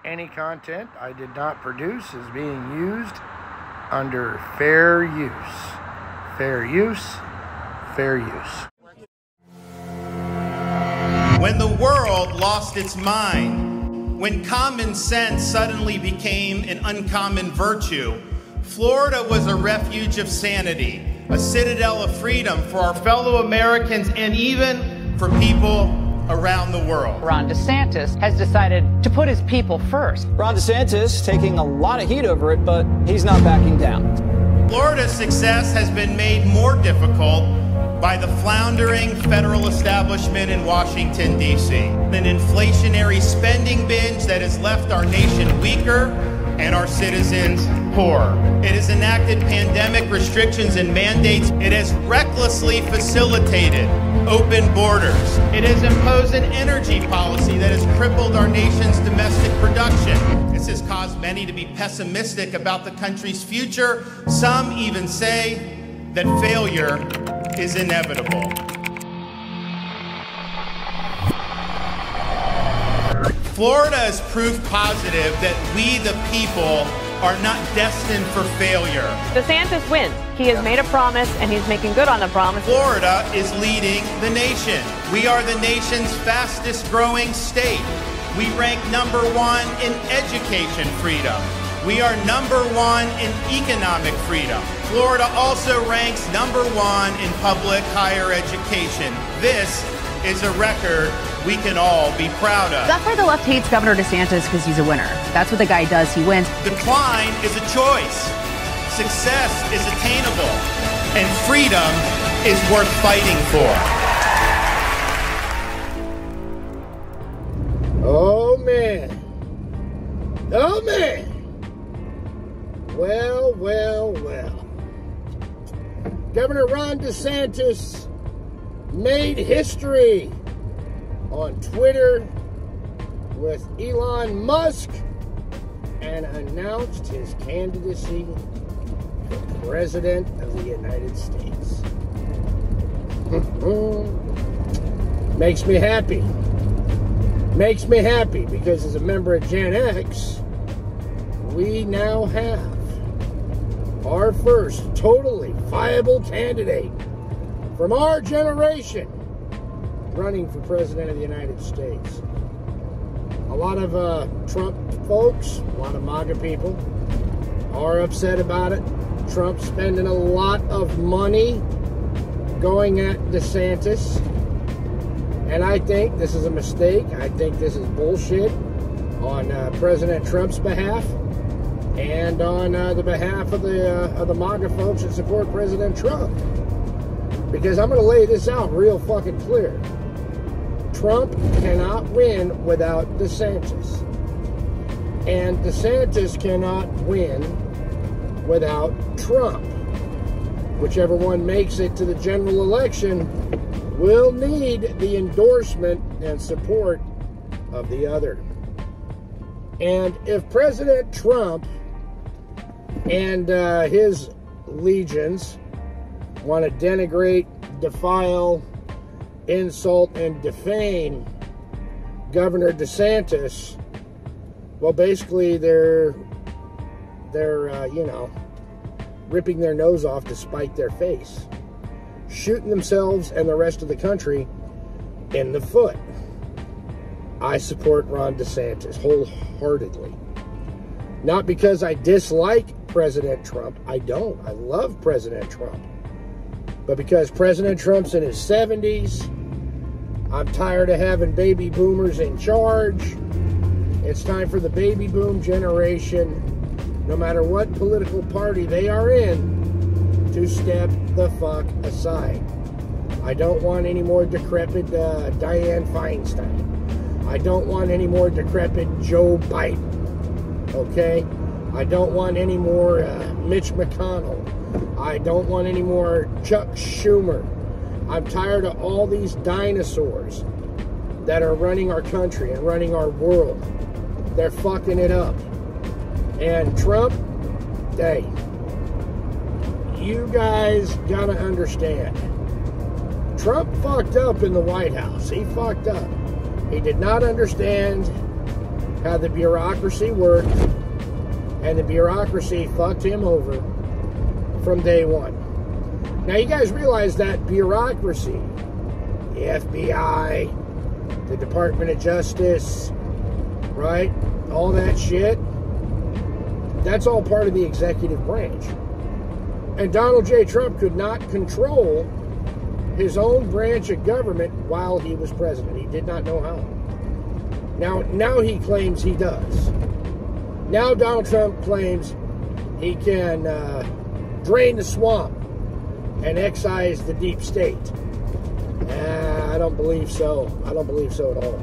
Any content I did not produce is being used under fair use. Fair use, fair use. When the world lost its mind, when common sense suddenly became an uncommon virtue, Florida was a refuge of sanity, a citadel of freedom for our fellow Americans and even for people around the world. Ron DeSantis has decided to put his people first. Ron DeSantis taking a lot of heat over it, but he's not backing down. Florida's success has been made more difficult by the floundering federal establishment in Washington, D.C. An inflationary spending binge that has left our nation weaker and our citizens poorer. It has enacted pandemic restrictions and mandates. It has recklessly facilitated open borders. It has imposed an energy policy that has crippled our nation's domestic production. This has caused many to be pessimistic about the country's future. Some even say that failure is inevitable. Florida is proof positive that we, the people, are not destined for failure. DeSantis wins. He has made a promise, and he's making good on the promise. Florida is leading the nation. We are the nation's fastest growing state. We rank #1 in education freedom. We are #1 in economic freedom. Florida also ranks #1 in public higher education. This is a record we can all be proud of. That's why the left hates Governor DeSantis, because he's a winner. That's what the guy does. He wins. Decline is a choice. Success is attainable. And freedom is worth fighting for. Oh, man. Oh, man. Well, well, well. Governor Ron DeSantis made history on Twitter with Elon Musk and announced his candidacy for President of the United States. Makes me happy. Makes me happy because as a member of Gen X, we now have our first totally viable candidate from our generation running for President of the United States. A lot of Trump folks, a lot of MAGA people are upset about it. Trump's spending a lot of money going at DeSantis. And I think this is a mistake. I think this is bullshit on President Trump's behalf and on the behalf of the MAGA folks that support President Trump. Because I'm going to lay this out real fucking clear. Trump cannot win without DeSantis. And DeSantis cannot win without Trump. Whichever one makes it to the general election will need the endorsement and support of the other. And if President Trump and his legions want to denigrate, defile, insult, and defame Governor DeSantis, well, basically they're ripping their nose off to spite their face, shooting themselves and the rest of the country in the foot. I support Ron DeSantis wholeheartedly. Not because I dislike President Trump. I don't. I love President Trump. But because President Trump's in his 70s, I'm tired of having baby boomers in charge. It's time for the baby boom generation, no matter what political party they are in, to step the fuck aside. I don't want any more decrepit Dianne Feinstein. I don't want any more decrepit Joe Biden. Okay? I don't want any more Mitch McConnell. I don't want any more Chuck Schumer. I'm tired of all these dinosaurs that are running our country and running our world. They're fucking it up. And Trump, hey, you guys gotta understand. Trump fucked up in the White House. He fucked up. He did not understand how the bureaucracy worked, and the bureaucracy fucked him over from day one. Now, you guys realize that bureaucracy, the FBI, the Department of Justice, right? All that shit, that's all part of the executive branch. And Donald J. Trump could not control his own branch of government while he was president. He did not know how. Now he claims he does. Now Donald Trump claims he can drain the swamp and excise the deep state. I don't believe so. I don't believe so at all.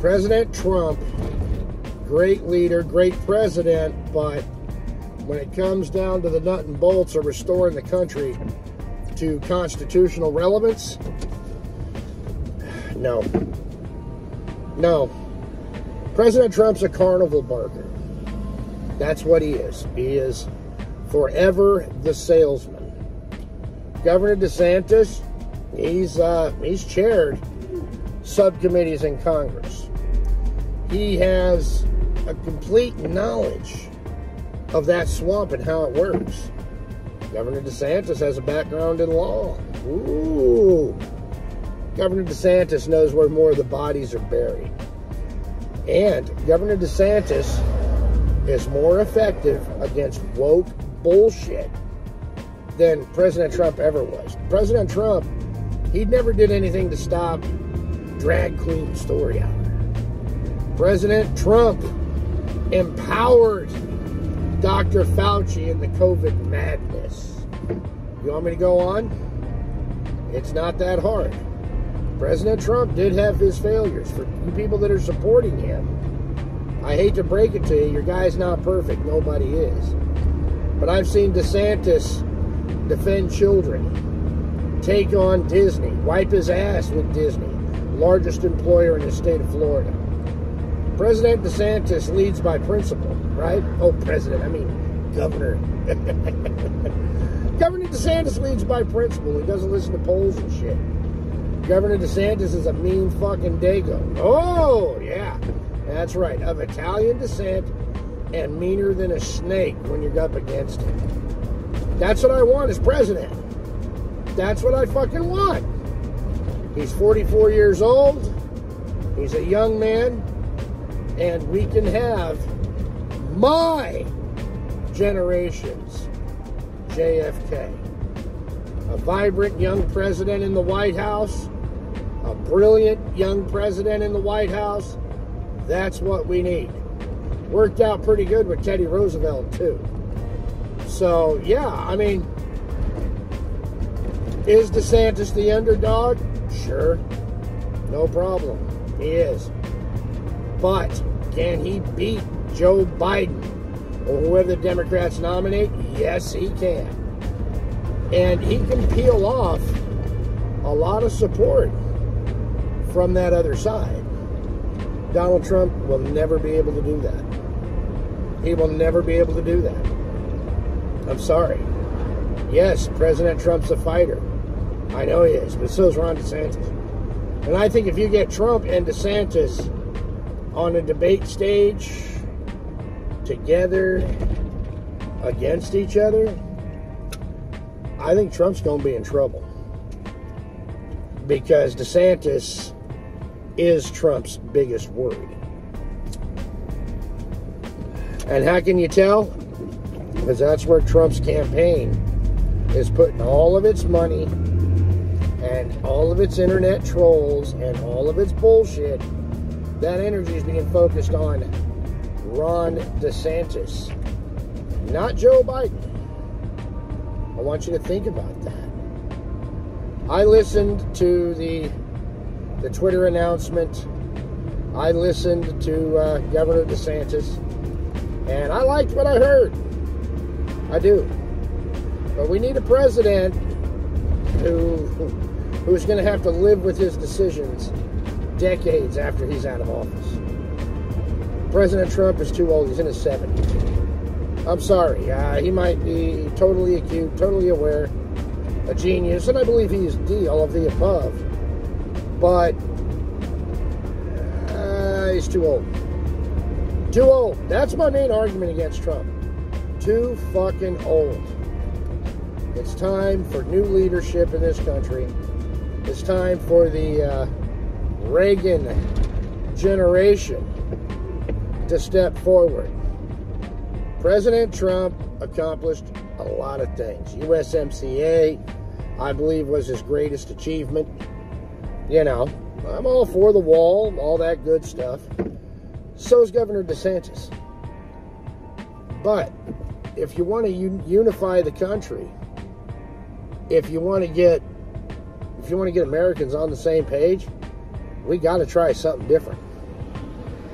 President Trump, great leader, great president, but when it comes down to the nut and bolts of restoring the country to constitutional relevance, no. No. President Trump's a carnival barker. That's what he is. He is forever the salesman. Governor DeSantis, he's chaired subcommittees in Congress. He has a complete knowledge of that swamp and how it works. Governor DeSantis has a background in law. Ooh. Governor DeSantis knows where more of the bodies are buried. And Governor DeSantis is more effective against woke bullshit than President Trump ever was. President Trump, he never did anything to stop drag queen story hour. President Trump empowered Dr. Fauci in the COVID madness. You want me to go on? It's not that hard. President Trump did have his failures. For you people that are supporting him, I hate to break it to you, your guy's not perfect. Nobody is. But I've seen DeSantis defend children, take on Disney, wipe his ass with Disney, largest employer in the state of Florida. President DeSantis leads by principle, right? Oh, Governor. Governor DeSantis leads by principle. He doesn't listen to polls and shit. Governor DeSantis is a mean fucking dago. Oh, yeah. That's right. Of Italian descent and meaner than a snake when you're up against him. That's what I want as president. That's what I fucking want. He's 44 years old. He's a young man. And we can have my generation's JFK. A vibrant young president in the White House. A brilliant young president in the White House. That's what we need. Worked out pretty good with Teddy Roosevelt, too. So, yeah, I mean, is DeSantis the underdog? Sure. No problem. He is. But can he beat Joe Biden or whoever the Democrats nominate? Yes, he can. And he can peel off a lot of support from that other side. Donald Trump will never be able to do that. He will never be able to do that. I'm sorry. Yes, President Trump's a fighter. I know he is, but so is Ron DeSantis. And I think if you get Trump and DeSantis on a debate stage together against each other, I think Trump's going to be in trouble. Because DeSantis is Trump's biggest worry. And how can you tell? Because that's where Trump's campaign is putting all of its money and all of its internet trolls and all of its bullshit. That energy is being focused on Ron DeSantis, not Joe Biden. I want you to think about that. I listened to the Twitter announcement. I listened to Governor DeSantis, and I liked what I heard. I do. But we need a president who's going to have to live with his decisions decades after he's out of office. President Trump is too old. He's in his 70s. I'm sorry. He might be totally acute, totally aware, a genius, and I believe he is all of the above. But he's too old. Too old. That's my main argument against Trump. Too fucking old. It's time for new leadership in this country. It's time for the Reagan generation to step forward. President Trump accomplished a lot of things. USMCA, I believe, was his greatest achievement. You know, I'm all for the wall, all that good stuff. So is Governor DeSantis. But if you want to unify the country, if you want to get Americans on the same page, we got to try something different.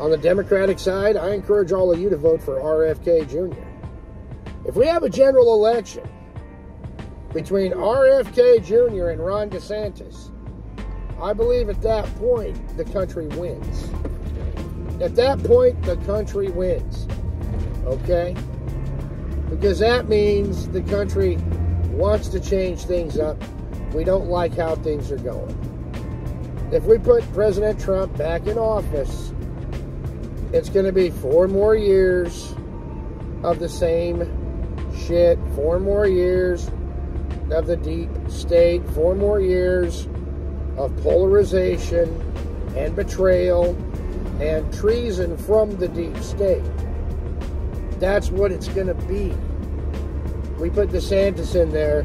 On the Democratic side, I encourage all of you to vote for RFK Jr. If we have a general election between RFK Jr. and Ron DeSantis, I believe at that point the country wins. At that point, the country wins. Okay? Because that means the country wants to change things up. We don't like how things are going. If we put President Trump back in office, it's going to be 4 more years of the same shit. 4 more years of the deep state. 4 more years of polarization and betrayal and treason from the deep state. That's what it's going to be. We put DeSantis in there,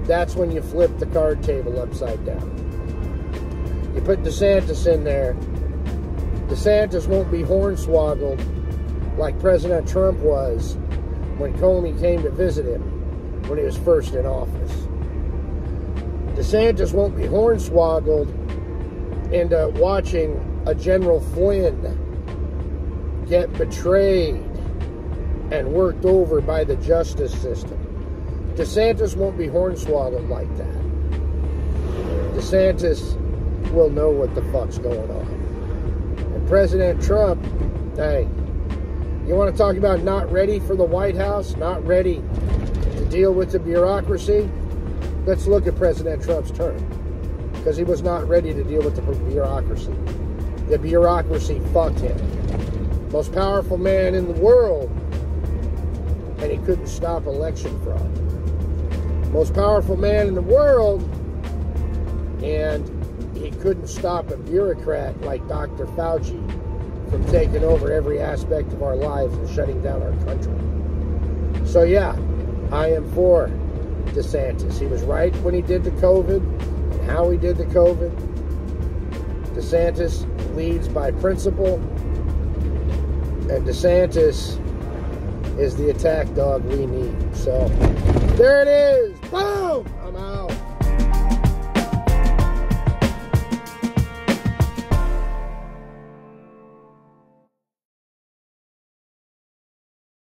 that's when you flip the card table upside down. You put DeSantis in there, DeSantis won't be hornswoggled like President Trump was when Comey came to visit him when he was first in office. DeSantis won't be hornswoggled into watching a General Flynn get betrayed and worked over by the justice system. DeSantis won't be hornswoggled like that. DeSantis will know what the fuck's going on. And President Trump, hey, you want to talk about not ready for the White House, not ready to deal with the bureaucracy? Let's look at President Trump's term, because he was not ready to deal with the bureaucracy. The bureaucracy fucked him. Most powerful man in the world, and he couldn't stop election fraud. Most powerful man in the world, and he couldn't stop a bureaucrat like Dr. Fauci from taking over every aspect of our lives and shutting down our country. So yeah, I am for DeSantis. He was right when he did the COVID and how he did the COVID. DeSantis leads by principle, and DeSantis is the attack dog we need. So there it is. Boom! I'm out.